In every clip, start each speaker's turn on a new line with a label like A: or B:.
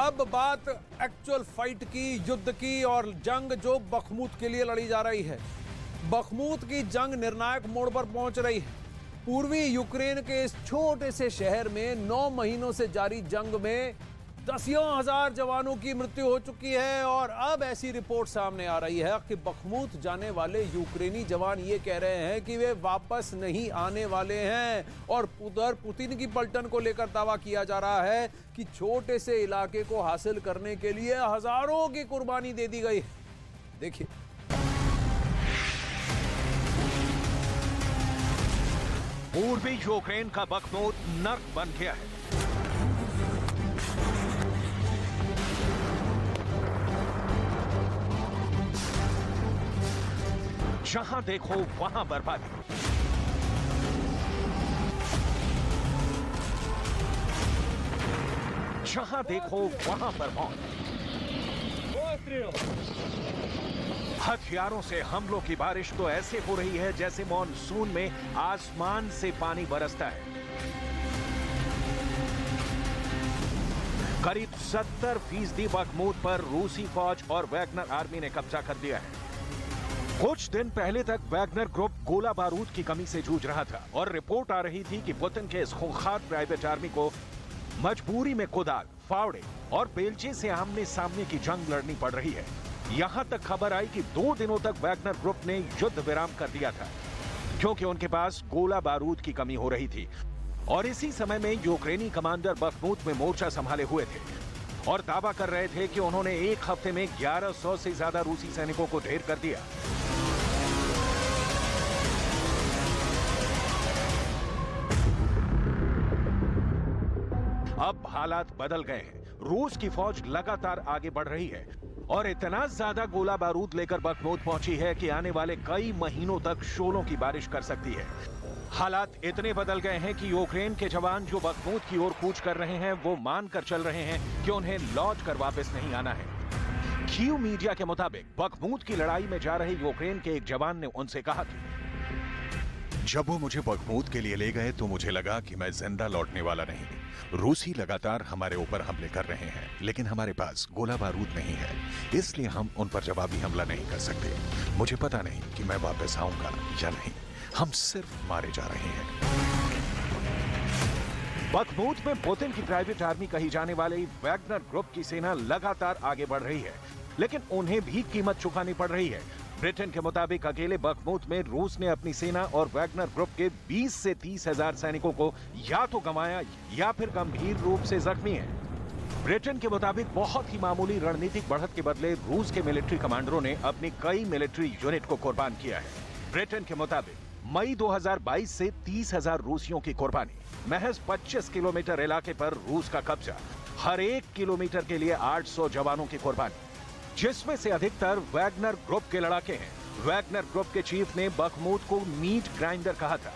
A: अब बात actual fight की, युद्ध की और जंग जो बखमूत के लिए लड़ी जा रही है। बखमूत की जंग निर्णायक मोड़ पर पहुंच रही है। पूर्वी यूक्रेन के इस छोटे से शहर में 9 महीनों से जारी जंग में दसियों हजार जवानों की मृत्यु हो चुकी है और अब ऐसी रिपोर्ट सामने आ रही है कि बखमूत जाने वाले यूक्रेनी जवान ये कह रहे हैं कि वे वापस नहीं आने वाले हैं। और उधर पुतिन की पलटन को लेकर दावा किया जा रहा है कि छोटे से इलाके को हासिल करने के लिए हजारों की कुर्बानी दे दी गई। देखिए,
B: पूर्वी यूक्रेन का बखमूत नर्क बन गया है। जहां देखो वहां बर्बादी। जहां देखो वहां पर मौत। हथियारों से हमलों की बारिश तो ऐसे हो रही है जैसे मॉनसून में आसमान से पानी बरसता है। करीब 70% बखमूत पर रूसी फौज और वैगनर आर्मी ने कब्जा कर लिया है। कुछ दिन पहले तक वैगनर ग्रुप गोला बारूद की कमी से जूझ रहा था और रिपोर्ट आ रही थी कि पुतिन के इस खूंखार प्राइवेट आर्मी को मजबूरी में कुदाल, फावड़े और बेलचे से आमने सामने की जंग लड़नी पड़ रही है। यहां तक खबर आई कि 2 दिनों तक वैगनर ग्रुप ने युद्ध विराम कर दिया था क्योंकि उनके पास गोला बारूद की कमी हो रही थी। और इसी समय में यूक्रेनी कमांडर बखमूत में मोर्चा संभाले हुए थे और दावा कर रहे थे कि उन्होंने एक हफ्ते में 1100 से ज्यादा रूसी सैनिकों को ढेर कर दिया। अब हालात बदल गए हैं। रूस की फौज लगातार आगे बढ़ रही है और इतना ज्यादा गोला बारूद लेकर बखमूत पहुंची है कि आने वाले कई महीनों तक शोलों की बारिश कर सकती है। हालात इतने बदल गए हैं कि यूक्रेन के जवान जो बखमूत की ओर कूच कर रहे हैं वो मानकर चल रहे हैं कि उन्हें लौट कर वापस नहीं आना है। कीव मीडिया के मुताबिक बखमूत की लड़ाई में जा रहे यूक्रेन के एक जवान ने उनसे कहा कि
C: जब वो मुझे बखमूत के लिए ले गए तो मुझे लगा कि मैं जिंदा लौटने वाला नहीं। रूसी लगातार हमारे ऊपर हमले कर रहे हैं लेकिन हमारे पास गोला बारूद नहीं है, इसलिए हम उन पर जवाबी हमला नहीं कर सकते। मुझे पता नहीं कि मैं वापस आऊंगा या नहीं, हम सिर्फ मारे जा रहे हैं।
B: बखमूत में पुतिन की प्राइवेट आर्मी कही जाने वाली वैगनर ग्रुप की सेना लगातार आगे बढ़ रही है लेकिन उन्हें भी कीमत चुकानी पड़ रही है। ब्रिटेन के मुताबिक अकेले बखमूत में रूस ने अपनी सेना और वैगनर ग्रुप के 20 से 30 हजार सैनिकों को या तो गंवाया या फिर गंभीर रूप से जख्मी है। ब्रिटेन के मुताबिक बहुत ही मामूली रणनीतिक बढ़त के बदले रूस के मिलिट्री कमांडरों ने अपनी कई मिलिट्री यूनिट को कुर्बान किया है। ब्रिटेन के मुताबिक मई 2022 से 30,000 रूसियों की कुर्बानी, महज 25 किलोमीटर इलाके पर रूस का कब्जा, हर 1 किलोमीटर के लिए 800 जवानों की कुर्बानी, जिसमें से अधिकतर वैगनर ग्रुप के लड़ाके हैं। वैगनर ग्रुप के चीफ ने बखमूत को मीट ग्राइंडर कहा था।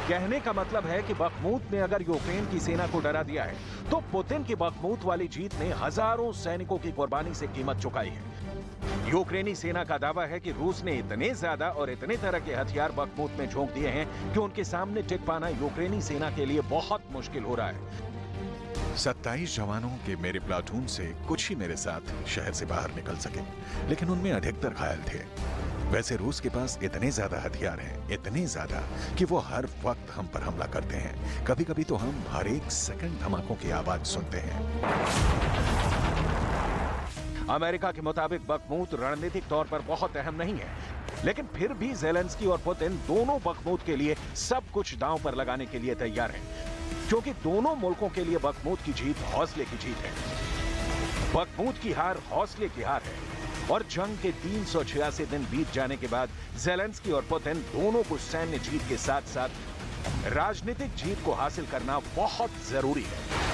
B: कहने का मतलब है कि बखमूत ने अगर यूक्रेन की सेना को डरा दिया है तो पुतिन की बखमूत वाली जीत ने हजारों सैनिकों की कुर्बानी से कीमत चुकाई है। यूक्रेनी सेना का दावा है कि रूस ने इतने ज्यादा और इतने तरह के हथियार बखमूत में झोंक दिए हैं कि उनके सामने टिक पाना यूक्रेनी सेना के लिए बहुत मुश्किल हो रहा है।
C: 27 जवानों के मेरे प्लाटून से कुछ ही मेरे साथ शहर से बाहर निकल सके लेकिन उनमें अधिकतर घायल थे। वैसे रूस के पास इतने ज्यादा हथियार हैं, इतने ज्यादा कि वो हर वक्त हम पर हमला करते हैं। कभी कभी तो हम हर एक सेकंड धमाकों की आवाज सुनते हैं।
B: अमेरिका के मुताबिक बखमूत रणनीतिक तौर पर बहुत अहम नहीं है लेकिन फिर भी ज़ेलेंस्की और पुतिन दोनों बखमूत के लिए सब कुछ दांव पर लगाने के लिए तैयार हैं क्योंकि दोनों मुल्कों के लिए बखमूत की जीत हौसले की जीत है। बखमूत की हार हौसले की हार है और जंग के 386 दिन बीत जाने के बाद ज़ेलेंस्की और पुतिन दोनों को सैन्य जीत के साथ साथ राजनीतिक जीत को हासिल करना बहुत जरूरी है।